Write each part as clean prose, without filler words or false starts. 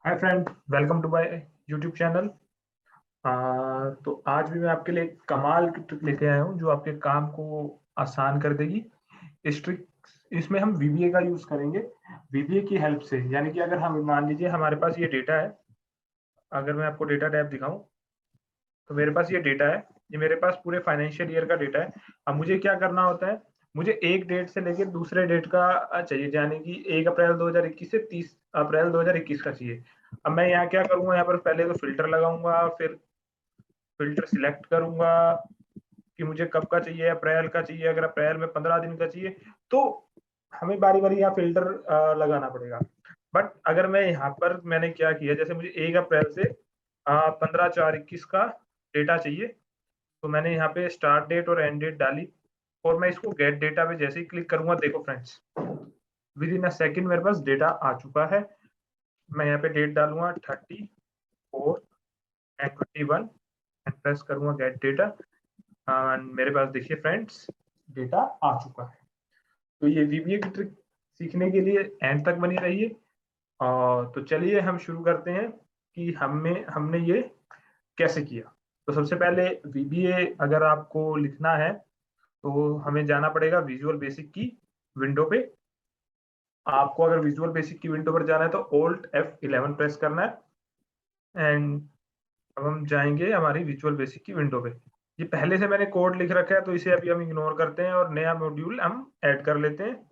Hi friend, welcome to my YouTube channel. तो आज भी मैं आपके लिए एक कमाल की ट्रिक लेके आया हूँ जो आपके काम को आसान कर देगी। इस ट्रिक इसमें हम वीबीए का यूज करेंगे। वीबीए की हेल्प से, यानी कि अगर हम मान लीजिए हमारे पास ये डेटा है। अगर मैं आपको डेटा टैब दिखाऊं तो मेरे पास ये डेटा है। ये मेरे पास पूरे फाइनेंशियल ईयर का डेटा है। अब मुझे क्या करना होता है, मुझे एक डेट से लेकर दूसरे डेट का चाहिए, यानी कि 1 अप्रैल 2021 से 30 अप्रैल 2021 का चाहिए। अब मैं यहाँ क्या करूंगा, यहाँ पर पहले तो फिल्टर लगाऊंगा, फिर फिल्टर सिलेक्ट करूंगा कि मुझे कब का चाहिए, अप्रैल का चाहिए। अगर अप्रैल में 15 दिन का चाहिए तो हमें बारी बारी यहाँ फिल्टर लगाना पड़ेगा। बट अगर मैं यहाँ पर मैंने क्या किया, जैसे मुझे 1 अप्रैल से 15/4/21 का डेटा चाहिए, तो मैंने यहाँ पे स्टार्ट डेट और एंड डेट डाली और मैं इसको गेट डेटा पे जैसे ही क्लिक करूंगा, देखो friends, with in a second मेरे पास डेटा आ चुका है। मैं यहाँ पे डेट डालूंगा 34 एंड 21 एंड प्रेस करूंगा गेट डेटा। मेरे पास देखिए फ्रेंड्स, डेटा आ चुका है। तो ये वीबीए की ट्रिक सीखने के लिए एंड तक बनी रहिए। और तो चलिए हम शुरू करते हैं कि हमने ये कैसे किया। तो सबसे पहले वीबीए अगर आपको लिखना है तो हमें जाना पड़ेगा विजुअल बेसिक की विंडो पे। आपको अगर विजुअल बेसिक की विंडो पर जाना है तो Alt F11 प्रेस करना है। एंड अब हम जाएंगे हमारी विजुअल बेसिक की विंडो पे। ये पहले से मैंने कोड लिख रखा है तो इसे अभी हम इग्नोर करते हैं और नया मॉड्यूल हम ऐड कर लेते हैं।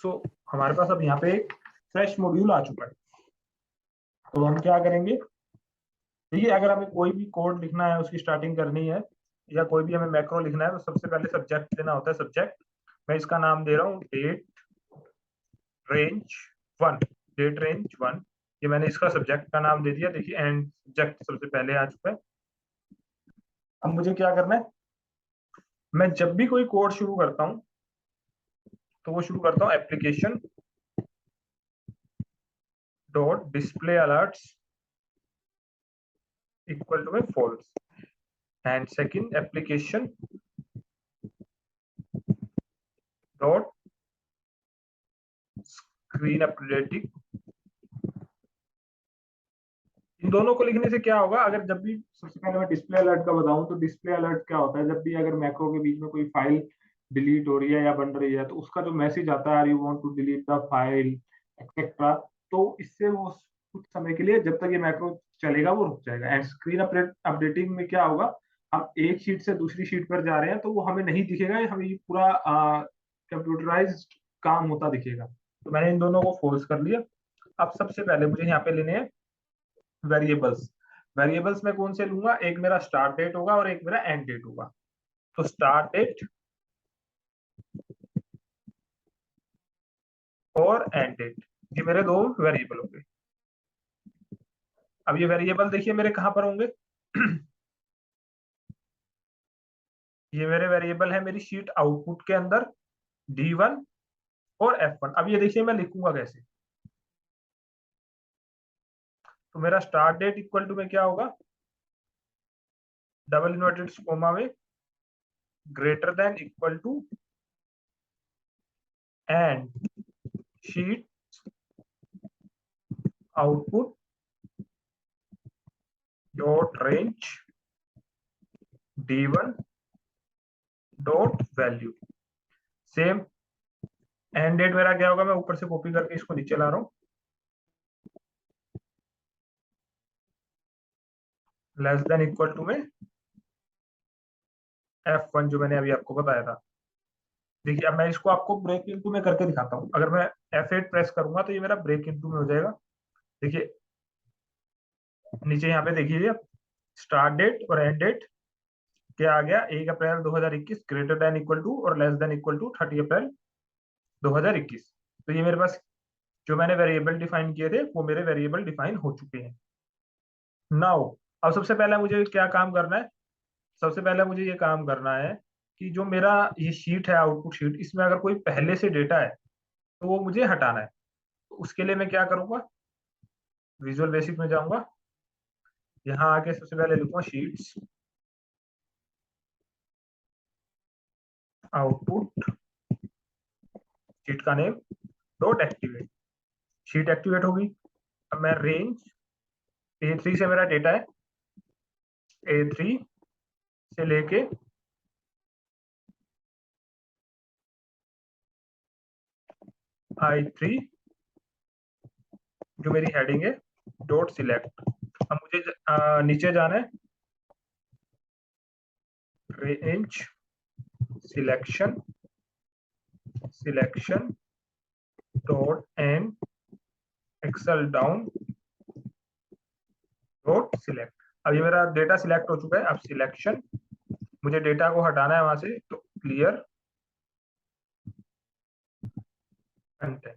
सो हमारे पास अब यहाँ पे एक फ्रेश मॉड्यूल आ चुका है। तो हम क्या करेंगे, देखिए अगर हमें कोई भी कोड लिखना है, उसकी स्टार्टिंग करनी है या कोई भी हमें मैक्रो लिखना है, तो सबसे पहले सब्जेक्ट देना होता है। सब्जेक्ट मैं इसका नाम दे रहा हूँ डेट रेंज 1। डेट रेंज 1, ये मैंने इसका सब्जेक्ट का नाम दे दिया। देखिए एंड सब्जेक्ट सबसे पहले आ चुका है। अब मुझे क्या करना है, मैं जब भी कोई कोड शुरू करता हूँ तो वो शुरू करता हूँ application dot display alerts equal to में false, and second application dot screen updating. इन दोनों को लिखने से क्या होगा, अगर जब भी सबसे पहले मैं डिस्प्ले अलर्ट का बताऊं तो डिस्प्ले अलर्ट क्या होता है, जब भी अगर मैक्रो के बीच में कोई फाइल डिलीट हो रही है या बन रही है तो उसका जो मैसेज आता है, are you want to delete the file etcetera, तो इससे वो कुछ समय के लिए जब तक ये मैक्रो चलेगा वो रुक जाएगा। एंड स्क्रीन अपडेटिंग में क्या होगा, हम एक शीट से दूसरी शीट पर जा रहे हैं तो वो हमें नहीं दिखेगा, हमें ये पूरा कंप्यूटराइज्ड काम होता दिखेगा। तो मैंने इन दोनों को फोर्स कर लिया। अब सबसे पहले मुझे यहाँ पे लेने हैं वेरिएबल्स। वेरिएबल्स में कौन से लूंगा, एक मेरा स्टार्ट डेट होगा और एक मेरा एंड डेट होगा। तो स्टार्ट डेट और एंड डेट, ये मेरे दो वेरिएबल होंगे। अब ये वेरिएबल देखिए मेरे कहां पर होंगे ये मेरे वेरिएबल है मेरी शीट आउटपुट के अंदर, D1 और F1। अब ये देखिए मैं लिखूंगा कैसे। तो मेरा स्टार्ट डेट इक्वल टू में क्या होगा, डबल इन्वर्टेड कोमा में greater than equal to and sheet output dot range D1 dot value. Same end date मेरा क्या होगा, मैं ऊपर से कॉपी करके इसको नीचे ला रहा हूँ, लेस देन इक्वल टू में F1 जो मैंने अभी आपको बताया था। देखिए अब मैं इसको आपको ब्रेक इनटू में करके दिखाता हूँ। अगर मैं F8 प्रेस करूंगा तो ये मेरा ब्रेक इनटू में हो जाएगा। देखिए नीचे यहाँ पे देखिए स्टार्ट डेट और एंड डेट क्या आ गया, 1 अप्रैल 2021 ग्रेटर देन इक्वल टू और लेस देन इक्वल टू 30 अप्रैल 2021। तो ये मेरे पास जो मैंने वेरिएबल डिफाइन किए थे वो मेरे वेरिएबल डिफाइन हो चुके हैं। नाउ अब सबसे पहले मुझे क्या काम करना है, सबसे पहले मुझे ये काम करना है कि जो मेरा ये शीट है आउटपुट शीट, इसमें अगर कोई पहले से डेटा है तो वो मुझे हटाना है। तो उसके लिए मैं क्या करूंगा, विजुअल बेसिक में जाऊंगा, यहाँ आके सबसे पहले लिखूंगा शीट्स आउटपुट, शीट का name dot activate. Sheet activate होगी। अब मैं रेंज A3 से मेरा डेटा है, A3 से लेके I3 जो मेरी हेडिंग है डॉट सिलेक्ट। अब मुझे नीचे जाना है, range selection dot end exhale down dot select. अब ये मेरा डेटा सिलेक्ट हो चुका है। अब सिलेक्शन, मुझे डेटा को हटाना है वहां से, तो क्लियर कंटेंट।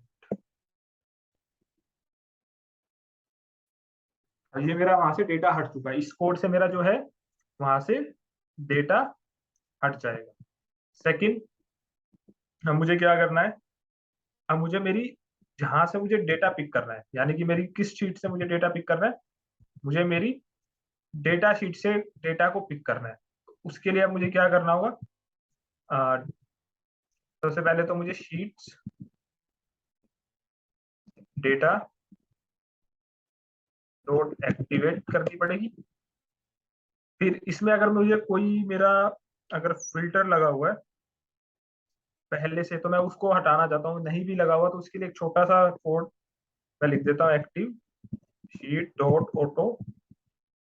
अब ये मेरा वहां से डेटा हट चुका है। इस कोड से मेरा जो है वहां से डेटा हट जाएगा। सेकंड, अब मुझे क्या करना है, अब मुझे मेरी जहां से मुझे डेटा पिक करना है, यानी कि मेरी किस शीट से मुझे डेटा पिक करना है, मुझे मेरी डेटा शीट से डेटा को पिक करना है। तो उसके लिए अब मुझे क्या करना होगा, सबसे पहले तो मुझे शीट्स डेटा डॉट एक्टिवेट करनी पड़ेगी। फिर इसमें अगर मुझे कोई मेरा अगर फिल्टर लगा हुआ है पहले से, तो मैं उसको हटाना चाहता हूँ। नहीं भी लगा हुआ तो उसके लिए एक छोटा सा कोड मैं लिख देता हूँ, active sheet dot auto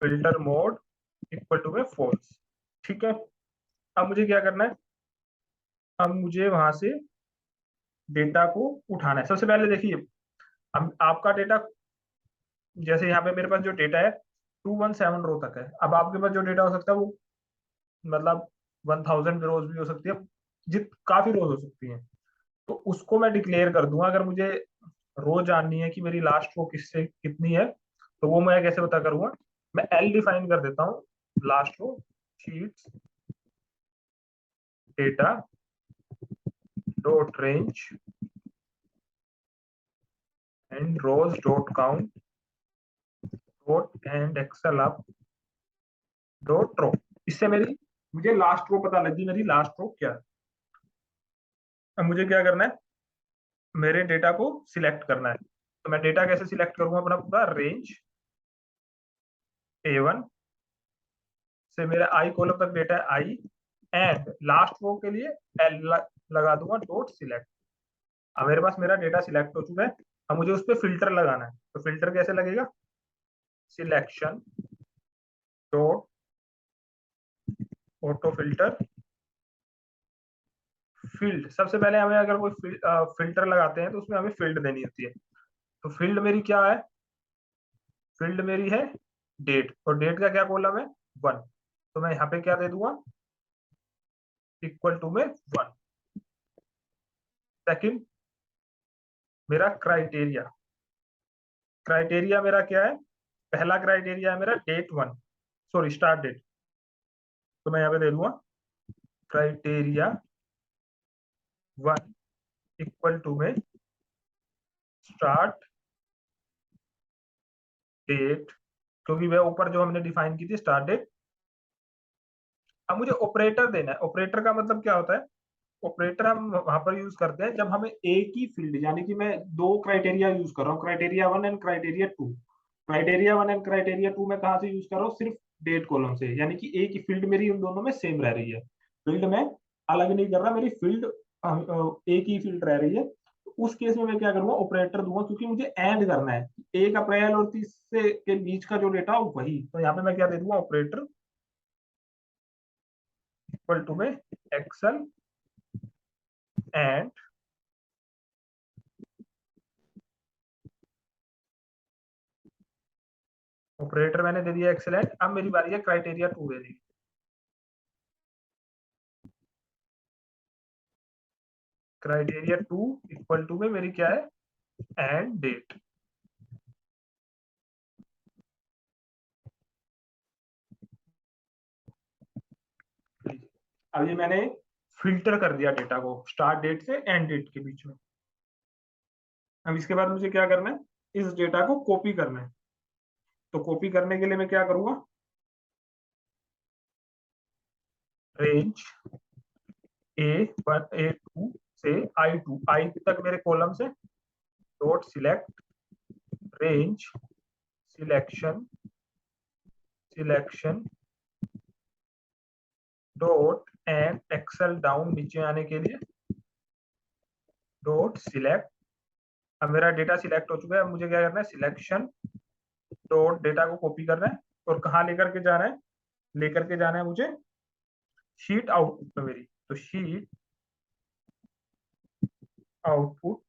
filter mode equal to में फॉल्स। ठीक है। अब मुझे क्या करना है, अब मुझे वहां से डेटा को उठाना है। सबसे पहले देखिए, अब आपका डेटा, जैसे यहाँ पे मेरे पास जो डेटा है 217 रो तक है। अब आपके पास जो डेटा हो सकता है वो मतलब 1000 रोज भी हो सकती है, जित काफी रोज हो सकती है। तो उसको मैं डिक्लेयर कर दूंगा। अगर मुझे रो जाननी है कि मेरी लास्ट रो किससे कितनी है, तो वो मैं कैसे पता करूंगा, मैं एल डिफाइन कर देता हूँ, last row sheets data dot range and rows dot count dot end excel up dot row. इससे मेरी मुझे लास्ट रो पता लगी, मेरी लास्ट रो क्या है। अब मुझे क्या करना है, मेरे डेटा को सिलेक्ट करना है। तो मैं डेटा कैसे सिलेक्ट करूंगा, अपना पूरा रेंज A1 से मेरा आई कॉलम तक डेटा है आई, एंड लास्ट रो के लिए एल लगा दूंगा डॉट सिलेक्ट। अब मेरे पास मेरा डेटा सिलेक्ट हो चुका है। अब मुझे उस पर फिल्टर लगाना है। तो फिल्टर कैसे लगेगा, selection dot auto filter field. सबसे पहले हमें अगर कोई फिल्टर लगाते हैं तो उसमें हमें फील्ड देनी होती है। तो फील्ड मेरी क्या है, फील्ड मेरी है डेट, और डेट का क्या कॉलम है 1। तो मैं यहाँ पे क्या दे दूंगा, इक्वल टू में 1। सेकंड, मेरा क्राइटेरिया, क्राइटेरिया मेरा क्या है, पहला क्राइटेरिया है मेरा डेट 1, सॉरी स्टार्ट डेट। तो मैं यहाँ पे दे दूंगा क्राइटेरिया 1 इक्वल टू में स्टार्ट डेट, क्योंकि वह ऊपर जो हमने डिफाइन की थी स्टार्ट डेट। अब मुझे ऑपरेटर देना है। ऑपरेटर का मतलब क्या होता है, ऑपरेटर हम वहां पर यूज करते हैं जब हमें एक ही फील्ड, यानी कि मैं दो क्राइटेरिया यूज कर रहा हूँ, criteria 1 and criteria 2। Criteria 1 and criteria 2 मैं कहाँ से यूज कर रहा हूँ, सिर्फ डेट कॉलम से, यानी कि एक ही फील्ड मेरी उन दोनों में सेम रह रही है। फील्ड में अलग नहीं कर रहा, मेरी फील्ड एक ही फील्ड रह रही है। तो उस केस में मैं क्या करूंगा, ऑपरेटर दूंगा, क्योंकि मुझे एंड करना है 1 अप्रैल और 30 से के बीच का जो डेटा हो वही। तो यहाँ पे मैं क्या दे दूंगा, ऑपरेटर इक्वल टू में एक्सेल एंड ऑपरेटर मैंने दे दिया एक्सेलेंट। अब मेरी बारी है क्राइटेरिया 2 देने की। क्राइटेरिया 2 इक्वल टू में मेरी क्या है, एंड डेट। अब ये मैंने फिल्टर कर दिया डेटा को स्टार्ट डेट से एंड डेट के बीच में। अब इसके बाद मुझे क्या करना है, इस डेटा को कॉपी करना है। तो कॉपी करने के लिए मैं क्या करूंगा, रेंज A1 A2 से I2 आई तक मेरे कॉलम से dot select range selection dot end exhale down, नीचे आने के लिए डॉट सिलेक्ट। अब मेरा डेटा सिलेक्ट हो चुका है, अब मुझे क्या करना है, सिलेक्शन डॉट डेटा को कॉपी करना है और कहाँ लेकर के जाना है, लेकर के जाना है मुझे शीट आउटपुट पे मेरी। तो शीट आउटपुट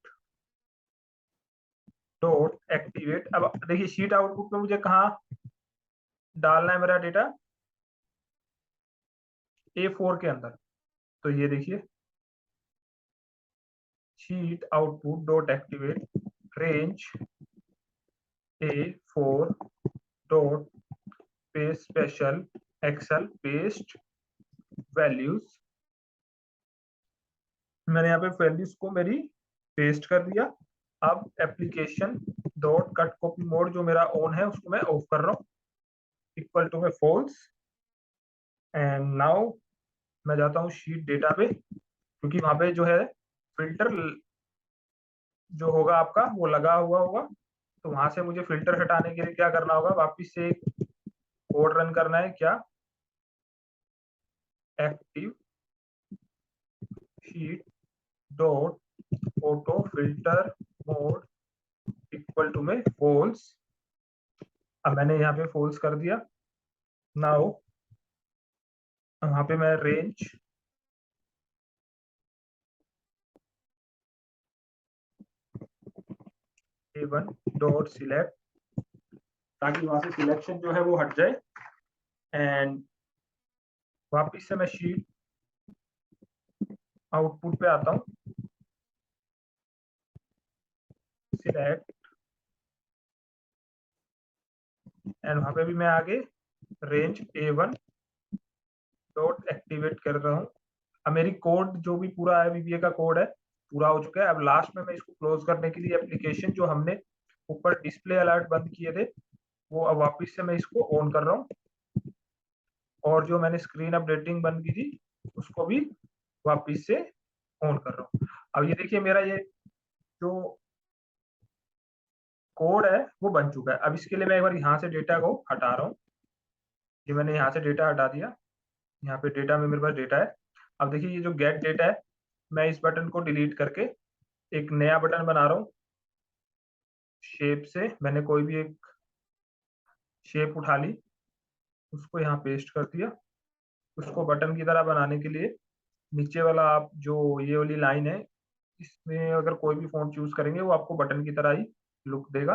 डॉट एक्टिवेट। अब देखिए शीट आउटपुट में मुझे कहाँ डालना है मेरा डेटा, A4 के अंदर। तो ये देखिए sheet output dot activate range A4 dot paste special excel paste values. मैंने यहाँ पे वैल्यूज को मेरी पेस्ट कर दिया। अब application dot cut copy mode जो मेरा ऑन है उसको मैं ऑफ कर रहा हूँ, इक्वल टू में फॉल्स। एंड नाउ मैं जाता हूँ शीट डेटा पे, क्योंकि वहां पे जो है फिल्टर जो होगा आपका वो लगा हुआ होगा। तो वहां से मुझे फिल्टर हटाने के लिए क्या करना होगा, वापिस से कोड रन करना है, क्या active sheet dot auto filter mode equal to में फॉल्स। अब मैंने यहाँ पे फॉल्स कर दिया। नाउ वहां पे मैं रेंज A1 डॉट सिलेक्ट, ताकि वहां से सिलेक्शन जो है वो हट जाए। एंड वापिस से मैं शीट आउटपुट पे आता हूँ, सिलेक्ट, एंड वहां पे भी मैं आगे रेंज A1 डॉट एक्टिवेट कर रहा हूँ। अब मेरी कोड जो भी पूरा है, VBA का कोड है पूरा हो चुका है। अब लास्ट में मैं इसको क्लोज करने के लिए एप्लीकेशन जो हमने ऊपर डिस्प्ले अलर्ट बंद किए थे वो अब वापस से मैं इसको ऑन कर रहा हूँ, और जो मैंने स्क्रीन अपडेटिंग बंद की थी उसको भी वापस से ऑन कर रहा हूँ। अब ये देखिए मेरा ये जो कोड है वो बन चुका है। अब इसके लिए मैं एक बार यहाँ से डेटा को हटा रहा हूँ। ये मैंने यहाँ से डेटा हटा दिया, यहाँ पे डेटा में मेरे पास डेटा है। अब देखिए ये जो गेट डेटा है, मैं इस बटन को डिलीट करके एक नया बटन बना रहा हूँ। शेप से मैंने कोई भी एक शेप उठा ली, उसको यहाँ पेस्ट कर दिया। उसको बटन की तरह बनाने के लिए नीचे वाला आप जो ये वाली लाइन है, इसमें अगर कोई भी फॉन्ट चूज करेंगे वो आपको बटन की तरह ही लुक देगा।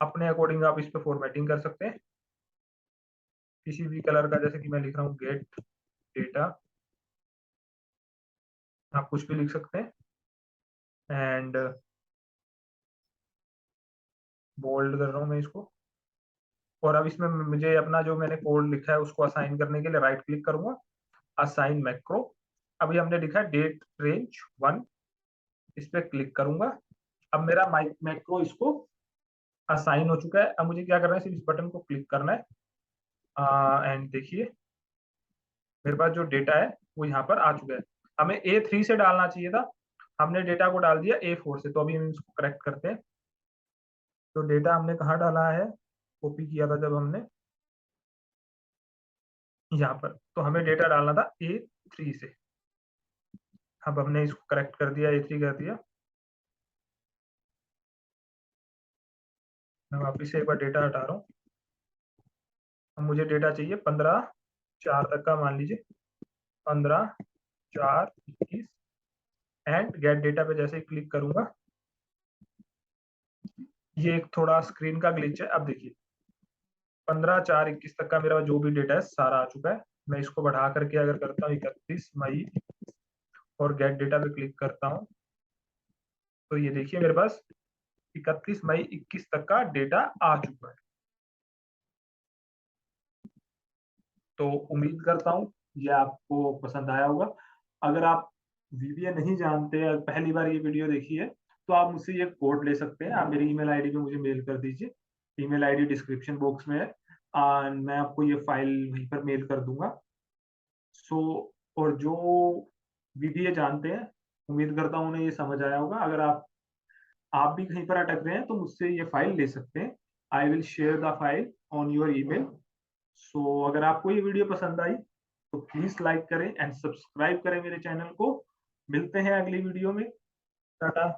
अपने अकॉर्डिंग आप इस पे फॉर्मेटिंग कर सकते हैं किसी भी कलर का, जैसे कि मैं लिख रहा हूँ गेट डेटा, आप कुछ भी लिख सकते हैं। एंड बोल्ड कर रहा हूँ मैं इसको। और अब इसमें मुझे अपना जो मैंने कोड लिखा है उसको असाइन करने के लिए राइट क्लिक करूंगा, असाइन मैक्रो। अभी हमने लिखा है डेट रेंज 1, इस पे क्लिक करूंगा। अब मेरा मैक्रो इसको असाइन हो चुका है। अब मुझे क्या करना है, सिर्फ इस बटन को क्लिक करना है। एंड देखिए मेरे पास जो डेटा है वो यहाँ पर आ चुका है। हमें A3 से डालना चाहिए था, हमने डेटा को डाल दिया A4 से। तो अभी हम इसको करेक्ट करते हैं। तो डेटा हमने कहाँ डाला है, कॉपी किया था जब हमने यहाँ पर, तो हमें डेटा डालना था A3 से। अब हमने इसको करेक्ट कर दिया, A3 कर दिया। मैं वापिस से एक बार डेटा हटा रहा हूँ। अब मुझे डेटा चाहिए 15/4 तक का, मान लीजिए 15/4/21। एंड गेट डेटा पे जैसे ही क्लिक करूंगा, ये एक थोड़ा स्क्रीन का ग्लिच है। अब देखिए 15/4/21 तक का मेरा जो भी डेटा है सारा आ चुका है। मैं इसको बढ़ा करके अगर करता हूँ 31 मई और गेट डेटा पे क्लिक करता हूँ, तो ये देखिए मेरे पास 31 मई 21 तक का डेटा आ चुका है। तो उम्मीद करता हूँ ये आपको पसंद आया होगा। अगर आप VBA नहीं जानते, पहली बार ये वीडियो देखी है, तो आप मुझसे ये कोड ले सकते हैं। आप मेरी ईमेल आईडी पे मुझे मेल कर दीजिए, ईमेल आईडी डिस्क्रिप्शन बॉक्स में है। मैं आपको ये फाइल वहीं पर मेल कर दूंगा। सो और जो VBA जानते हैं, उम्मीद करता हूँ उन्हें ये समझ आया होगा। अगर आप भी कहीं पर अटक रहे हैं तो मुझसे ये फाइल ले सकते हैं। I will share the file on your email. So अगर आपको ये वीडियो पसंद आई तो प्लीज लाइक करें एंड सब्सक्राइब करें मेरे चैनल को। मिलते हैं अगली वीडियो में। टाटा।